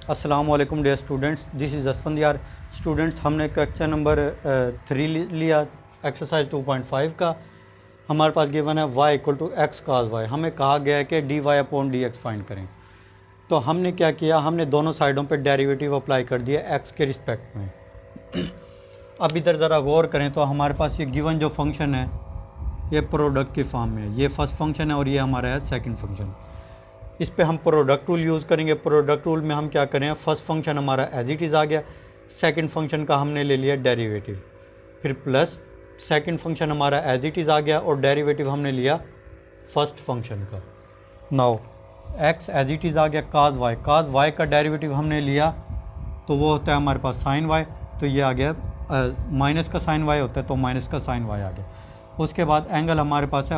अस्सलाम वालेकुम dear students, this is Asfandiyar. Students, हमने क्वेश्चन नंबर 3 लिया एक्सरसाइज 2.5 का। हमारे पास गिवन है y equal to X cos Y. हमें कहा गया है कि D Y upon D x find करें। तो हमने क्या किया, हमने दोनों साइडों पे डेरिवेटिव अप्लाई कर दिया x के रिस्पेक्ट में। अब इधर ज़रा गौर करें तो हमारे पास ये गिवन जो फंक्शन है ये प्रोडक्ट की फॉर्म में है। ये फर्स्ट फंक्शन है और ये हमारा है सेकंड फंक्शन। इस पे हम प्रोडक्ट रूल यूज़ करेंगे। प्रोडक्ट रूल में हम क्या करें, फर्स्ट फंक्शन हमारा एज इट इज़ आ गया, सेकंड फंक्शन का हमने ले लिया डेरिवेटिव, फिर प्लस सेकंड फंक्शन हमारा एज इट इज़ आ गया और डेरिवेटिव हमने लिया फर्स्ट फंक्शन का। Now x as it is आ गया, काज वाई का डेरिवेटिव हमने लिया तो वो होता है हमारे पास साइन वाई। तो ये आ गया माइनस का साइन वाई होता है तो माइनस का साइन वाई आ गया। उसके बाद एंगल हमारे पास है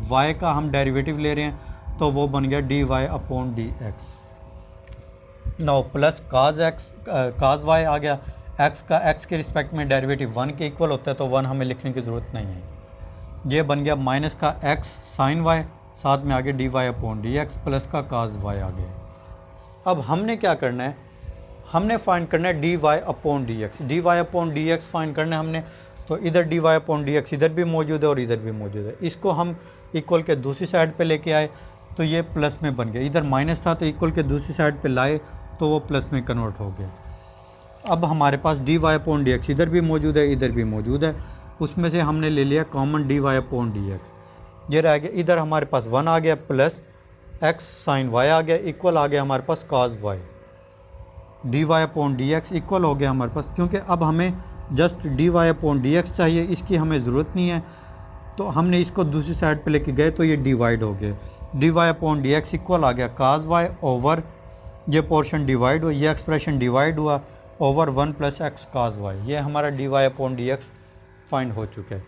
वाई का हम डेरिवेटिव ले रहे हैं तो वो बन गया d Y upon D x. Now plus cos y आ गया। एक्स का एक्स के रिस्पेक्ट में डेरिवेटिव 1 के इक्वल होता है तो 1 हमें लिखने की ज़रूरत नहीं है। ये बन गया माइनस का एक्स साइन वाई, साथ में आगे D Y upon D X plus का काज वाई आ गया। अब हमने क्या करना है, हमने फाइंड करना है D Y upon D X. D Y upon D x find करना है हमने, तो इधर D Y upon D x इधर भी मौजूद है और इधर भी मौजूद है। इसको हम इक्वल के दूसरी साइड पे लेके आए तो ये प्लस में बन गया। इधर माइनस था तो इक्वल के दूसरी साइड पे लाए तो वो प्लस में कन्वर्ट हो गया। अब हमारे पास d Y upon D x इधर भी मौजूद है इधर भी मौजूद है, उसमें से हमने ले लिया common d Y upon D x. ये रह गया, इधर हमारे पास 1 आ गया प्लस एक्स साइन वाई आ गया, इक्वल आ गया हमारे पास cos y. D Y upon D x equal हो गया हमारे पास, क्योंकि अब हमें just D Y upon D x चाहिए, इसकी हमें ज़रूरत नहीं है। तो हमने इसको दूसरी साइड पे लेके गए तो ये डिवाइड हो गया। D Y upon D x equal आ गया काज वाई ओवर, ये पोर्शन डिवाइड हुआ, ये एक्सप्रेशन डिवाइड हुआ over 1 plus x cos y. ये हमारा d Y upon D x find हो चुका है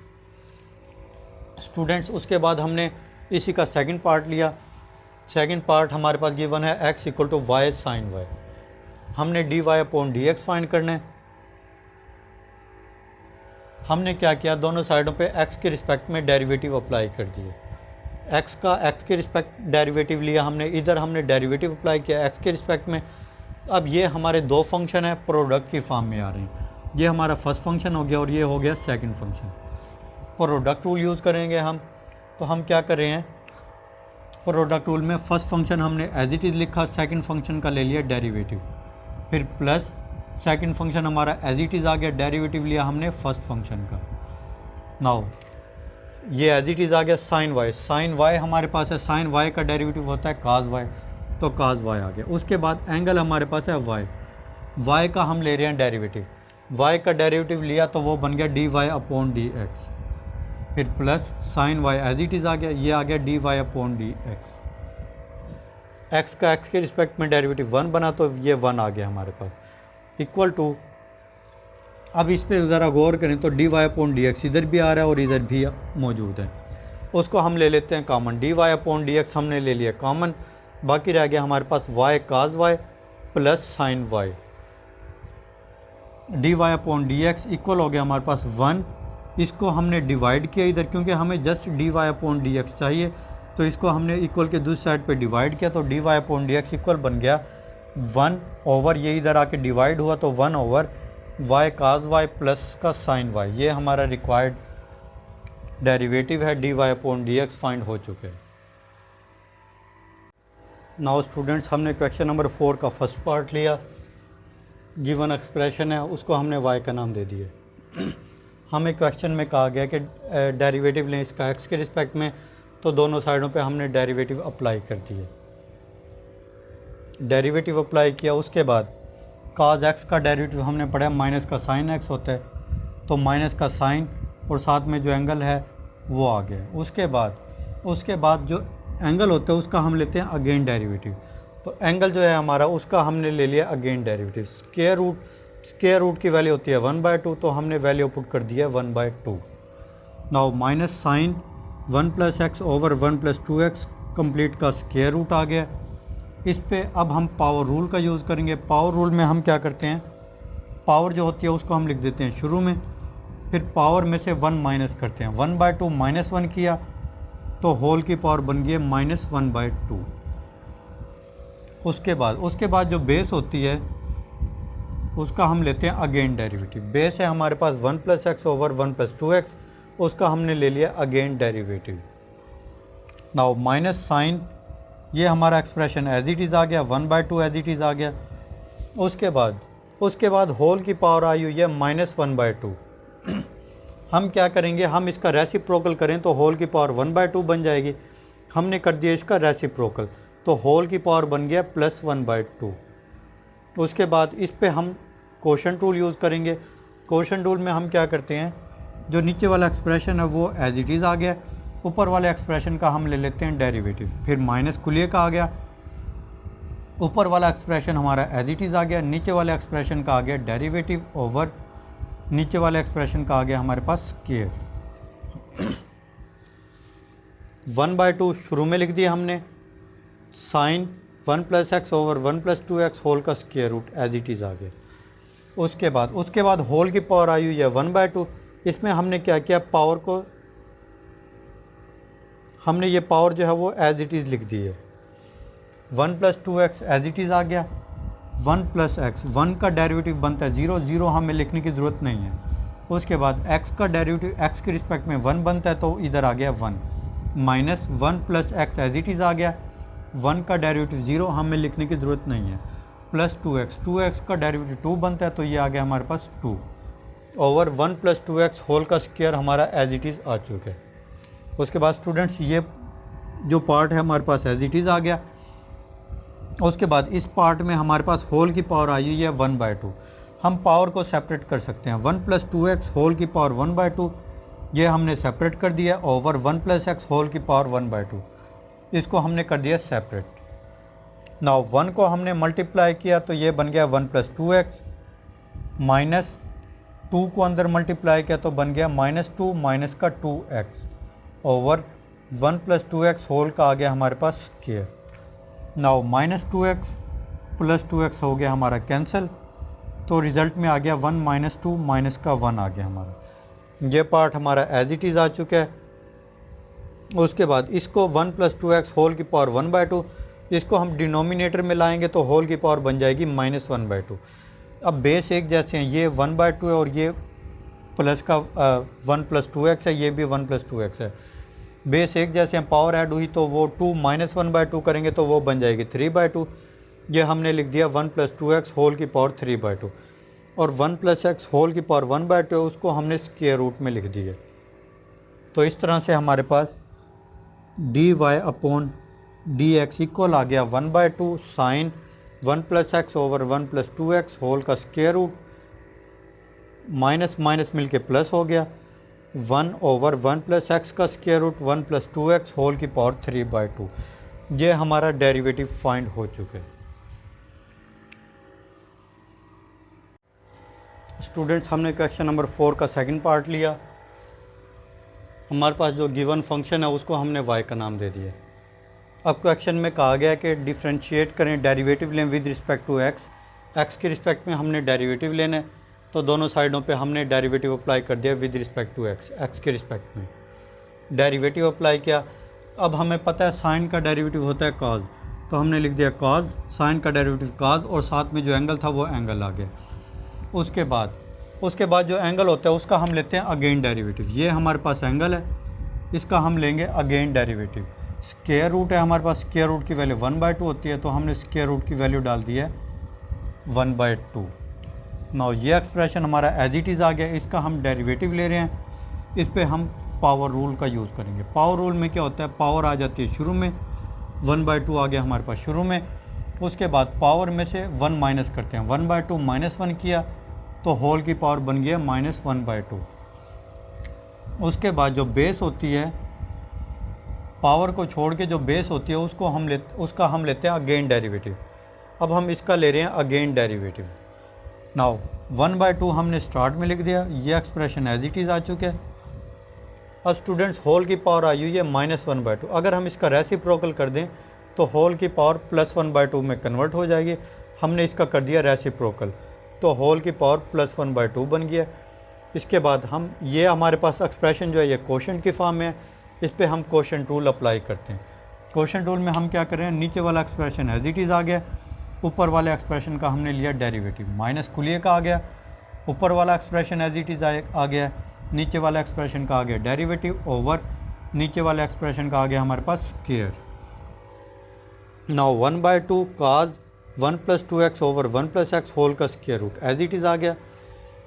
स्टूडेंट्स। उसके बाद हमने इसी का सेकंड पार्ट लिया। सेकंड पार्ट हमारे पास गिवन है x equal to y sine y. हमने d Y upon D x find करना है। हमने क्या किया, दोनों साइडों पे x के रिस्पेक्ट में डेरिवेटिव अप्लाई कर दिए। x के रिस्पेक्ट डेरिवेटिव लिया हमने, इधर हमने डेरिवेटिव अप्लाई किया x के रिस्पेक्ट में। अब ये हमारे दो फंक्शन है प्रोडक्ट की फॉर्म में आ रहे हैं। ये हमारा फर्स्ट फंक्शन हो गया और ये हो गया second function. Product rule use करेंगे हम, तो हम क्या कर रहे हैं, प्रोडक्ट रूल में फर्स्ट फंक्शन हमने एज इट इज़ लिखा, सेकंड फंक्शन का ले लिया डेरिवेटिव, फिर प्लस सेकंड फंक्शन हमारा एज इट इज़ आ गया, डेरिवेटिव लिया हमने फर्स्ट फंक्शन का। नाउ ये एज इट इज़ आ गया साइन वाई हमारे पास है, साइन वाई का डेरिवेटिव होता है काज वाई, तो काज वाई आ गया। उसके बाद एंगल हमारे पास है वाई का हम ले रहे हैं डेरिवेटिव, वाई का डेरिवेटिव लिया तो वो बन गया d Y upon D x, फिर plus sine y as it is आ गया, ये आ गया d Y upon D x. X का एक्स के रिस्पेक्ट में डेरिवेटिव 1 बना तो ये 1 आ गया हमारे पास, इक्वल टू, अब इस पर ज़रा गौर करें तो D Y upon D x इधर भी आ रहा है और इधर भी मौजूद है। उसको हम ले लेते हैं common, d Y upon D x हमने ले लिया कॉमन, बाकी रह गया हमारे पास y cos Y plus sine y. D Y upon D x equal हो गया हमारे पास 1। इसको हमने डिवाइड किया इधर, क्योंकि हमें just D Y upon D x चाहिए, तो इसको हमने इक्वल के दूसरी साइड पर डिवाइड किया तो D Y upon D x equal बन गया 1 ओवर, ये इधर आके डिवाइड हुआ तो 1 over Y cos Y plus का साइन वाई। ये हमारा रिक्वायर्ड डेरिवेटिव है, D Y upon D x find हो चुके हैं। नाउ स्टूडेंट्स, हमने क्वेश्चन नंबर 4 का फर्स्ट पार्ट लिया। गिवन एक्सप्रेशन है, उसको हमने वाई का नाम दे दिया। हमें क्वेश्चन में कहा गया कि डेरिवेटिव लें इसका एक्स के रिस्पेक्ट में, तो दोनों साइडों पे हमने डेरिवेटिव अप्लाई कर दिए। डेरिवेटिव अप्लाई किया, उसके बाद काज एक्स का डेरिवेटिव हमने पढ़ा माइनस का साइन एक्स होता है, तो माइनस का साइन और साथ में जो एंगल है वो आ गया। उसके बाद जो एंगल होता है उसका हम लेते हैं अगेन डेरिवेटिव, तो एंगल जो है हमारा उसका हमने ले लिया अगेन डेरिवेटिव। स्क्वायर रूट की वैल्यू होती है 1/2, तो हमने वैल्यू पुट कर दिया 1/2। Now minus sine 1 plus X over 1 plus 2x complete का स्क्वायर रूट आ गया। इस पे अब हम पावर रूल का यूज़ करेंगे। पावर रूल में हम क्या करते हैं, पावर जो होती है उसको हम लिख देते हैं शुरू में, फिर पावर में से 1 माइनस करते हैं। 1/2 माइनस 1 किया तो होल की पावर बन गई -1/2। उसके बाद जो बेस होती है उसका हम लेते हैं अगेन डेरिवेटिव। बेस है हमारे पास 1 + x ओवर 1 + 2x, उसका हमने ले लिया again derivative. Now minus sine, ये हमारा एक्सप्रेशन एज इट इज़ आ गया, 1/2 एज इट इज़ आ गया। उसके बाद होल की पावर आई हुई है -1/2। हम क्या करेंगे, हम इसका रेसिप्रोकल करें तो होल की पावर 1/2 बन जाएगी। हमने कर दिया इसका रेसिप्रोकल, तो होल की पावर बन गया +1/2। उसके बाद इस पे हम कोशेंट रूल यूज़ करेंगे। कोशेंट रूल में हम क्या करते हैं, जो नीचे वाला एक्सप्रेशन है वो एज इट इज़ आ गया, ऊपर वाले एक्सप्रेशन का हम ले लेते हैं डेरिवेटिव। फिर माइनस कुलिए का आ गया, ऊपर वाला एक्सप्रेशन हमारा एज इट इज़ आ गया, नीचे वाले एक्सप्रेशन का आ गया डेरिवेटिव ओवर नीचे वाले एक्सप्रेशन का आ गया हमारे पास स्क्वायर। 1/2 शुरू में लिख दिया हमने, sine 1 + x over 1 + 2x whole का square root as it is आ गया। उसके बाद होल की पावर आई हुई है 1/2। इसमें हमने क्या किया, पावर को हमने ये पावर जो है वो एज इट इज़ लिख दी है। 1 + 2x एज इट इज़ आ गया, 1 + x, 1 का डेरिवेटिव बनता है 0, 0 हमें लिखने की ज़रूरत नहीं है। उसके बाद x का डेरिवेटिव x के रिस्पेक्ट में 1 बनता है, तो इधर आ गया 1, minus 1 + x as it is आ गया, 1 का डेरिवेटिव 0 हमें लिखने की ज़रूरत नहीं है, प्लस 2x का डेरिवेटिव 2 बनता है, तो ये आ गया हमारे पास 2 ओवर 1 + 2x होल का स्क्वायर हमारा एज इट इज़ आ चुका है। उसके बाद स्टूडेंट्स ये जो पार्ट है हमारे पास एज इट इज़ आ गया। उसके बाद इस पार्ट में हमारे पास होल की पावर आई हुई है 1/2। हम पावर को सेपरेट कर सकते हैं, 1 + 2x होल की पावर 1/2 ये हमने सेपरेट कर दिया, ओवर 1 + x होल की पावर 1/2 इसको हमने कर दिया सेपरेट। नाउ 1 को हमने मल्टीप्लाई किया तो ये बन गया 1 + 2x, माइनस 2 को अंदर मल्टीप्लाई किया तो बन गया -2 माइनस का 2x ओवर 1 + 2x होल का आ गया हमारे पास स्क्वायर। नाउ -2x + 2x हो गया हमारा कैंसिल, तो रिज़ल्ट में आ गया 1 - 2 माइनस का 1 आ गया हमारा। ये पार्ट हमारा एज इट इज़ आ चुका है। उसके बाद इसको 1 + 2x होल की पावर 1/2 इसको हम डिनोमिनेटर में लाएंगे तो होल की पावर बन जाएगी -1/2। अब बेस एक जैसे हैं, ये 1/2 है और ये प्लस का 1 + 2x है, ये भी 1 + 2x है। बेस एक जैसे हैं, पावर ऐड हुई तो वो 2 - 1/2 करेंगे तो वो बन जाएगी 3/2। ये हमने लिख दिया 1 + 2x होल की पावर 3/2 और 1 + x होल की पावर 1/2 उसको हमने स्क्वायर रूट में लिख दिया। तो इस तरह से हमारे पास dy/dx इक्वल आ गया 1/2 sine 1 + x over 1 + 2x whole का स्क्वायर रूट, माइनस माइनस मिलके प्लस हो गया, 1 ओवर 1 + x का स्क्वायर रूट 1 + 2x होल की पावर 3/2। ये हमारा डेरिवेटिव फाइंड हो चुके हैं। स्टूडेंट्स, हमने क्वेश्चन नंबर 4 का सेकंड पार्ट लिया। हमारे पास जो गिवन फंक्शन है उसको हमने y का नाम दे दिया। अब क्वेश्चन में कहा गया कि डिफ्रेंशिएट करें, डेरिवेटिव लें विद रिस्पेक्ट टू x के रिस्पेक्ट में हमने डेरिवेटिव लेना है, तो दोनों साइडों पे हमने डेरिवेटिव अप्लाई कर दिया विद रिस्पेक्ट टू x के रिस्पेक्ट में डेरिवेटिव अप्लाई किया। अब हमें पता है साइन का डेरिवेटिव होता है cos, तो हमने लिख दिया cos, साइन का डेरिवेटिव cos और साथ में जो एंगल था वो एंगल आ गया। उसके बाद जो एंगल होता है उसका हम लेते हैं अगेन डेरिवेटिव। ये हमारे पास एंगल है, इसका हम लेंगे अगेन डेरिवेटिव। स्क्वायर रूट है हमारे पास, स्क्वायर रूट की वैल्यू 1/2 होती है, तो हमने स्क्वायर रूट की वैल्यू डाल दी है 1/2। नाउ ये एक्सप्रेशन हमारा एज इट इज़ आ गया, इसका हम डेरिवेटिव ले रहे हैं। इस पर हम पावर रूल का यूज़ करेंगे। पावर रूल में क्या होता है, पावर आ जाती है शुरू में, 1/2 आ गया हमारे पास शुरू में। उसके बाद पावर में से 1 माइनस करते हैं, 1/2 -1 किया तो होल की पावर बन गया -1/2। उसके बाद जो बेस होती है, पावर को छोड़ के जो बेस होती है उसका हम लेते हैं अगेन डेरिवेटिव। अब हम इसका ले रहे हैं अगेन डेरिवेटिव। नाउ 1/2 हमने स्टार्ट में लिख दिया, ये एक्सप्रेशन एज इट इज़ आ चुका है। अब स्टूडेंट्स होल की पावर आई हुई है -1/2, अगर हम इसका रेसिप्रोकल कर दें तो होल की पावर +1/2 में कन्वर्ट हो जाएगी। हमने इसका कर दिया रेसिप्रोकल, तो होल की पावर +1/2 बन गया। इसके बाद हम ये हमारे पास एक्सप्रेशन जो है ये कोशेंट की फॉर्म में है, इस पर हम कोशेंट रूल अप्लाई करते हैं। कोशेंट रूल में हम क्या कर रहे हैं, नीचे वाला एक्सप्रेशन एज इट इज़ आ गया, ऊपर वाले एक्सप्रेशन का हमने लिया डेरिवेटिव, माइनस कुलिए का आ गया, ऊपर वाला एक्सप्रेशन एज इट इज़ आ गया, नीचे वाला एक्सप्रेशन का आ गया डेरिवेटिव ओवर नीचे वाले एक्सप्रेशन का आ गया हमारे पास square. Now 1/2 cos 1 + 2x over 1 + x whole का square root as it is आ गया।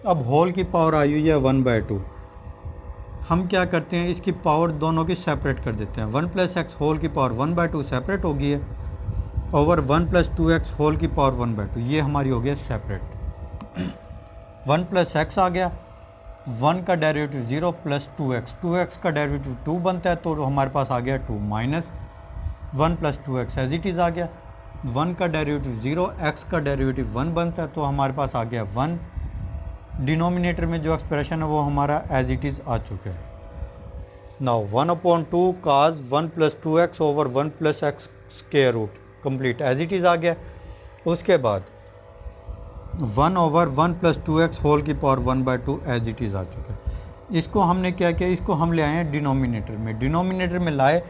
अब होल की पावर आई हुई है 1/2, हम क्या करते हैं इसकी पावर दोनों की सेपरेट कर देते हैं। 1 + x होल की पावर 1/2 सेपरेट हो गई है ओवर 1 + 2x होल की पावर 1/2, ये हमारी हो गया सेपरेट। 1 + x आ गया, 1 का डेरिवेटिव 0 + 2x, 2x का डेरिवेटिव 2 बनता है तो हमारे पास आ गया 2 minus 1 + 2x as it is आ गया, 1 का डेरिवेटिव 0, x का डेरिवेटिव 1 बनता है तो हमारे पास आ गया 1। डिनोमिनेटर में जो एक्सप्रेशन है वो हमारा एज इट इज़ आ चुका है। Now 1/2 cos 1 + 2x over 1 + x square root complete as it is आ गया। उसके बाद 1 ओवर 1 + 2x होल की पावर 1/2 एज इट इज़ आ चुका है। इसको हमने क्या किया, इसको हम ले आए हैं डिनोमिनेटर में, डिनोमिनेटर में लाए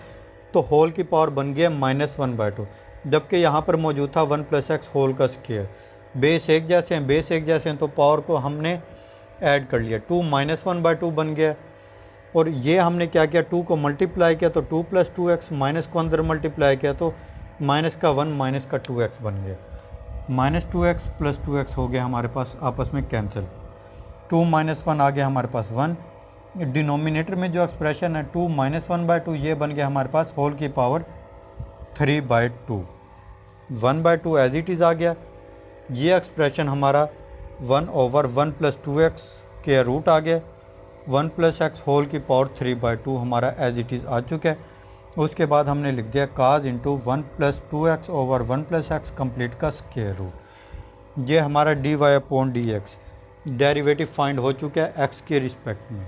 तो होल की पावर बन गया -1/2, जबकि यहाँ पर मौजूद था 1 + x होल का स्क्वायर। बेस एक जैसे हैं, बेस एक जैसे हैं तो पावर को हमने ऐड कर लिया, 2 -1/2 बन गया। और ये हमने क्या किया, 2 को मल्टीप्लाई किया तो 2 + 2x, माइनस को अंदर मल्टीप्लाई किया तो माइनस का 1 माइनस का 2x बन गया, -2x + 2x हो गया हमारे पास आपस में कैंसिल, 2 - 1 आ गया हमारे पास 1। डिनोमिनेटर में जो एक्सप्रेशन है 2 - 1/2 ये बन गया हमारे पास होल की पावर 3/2, 1/2 एज इट इज़ आ गया। ये एक्सप्रेशन हमारा 1 ओवर 1 + 2x के रूट आ गया, 1 + x होल की पावर 3/2 हमारा एज इट इज़ आ चुका है। उसके बाद हमने लिख दिया cos × 1 + 2x over 1 + x complete का स्क्वायर रूट। ये हमारा dy/dx डेरिवेटिव फाइंड हो चुका है x के रिस्पेक्ट में।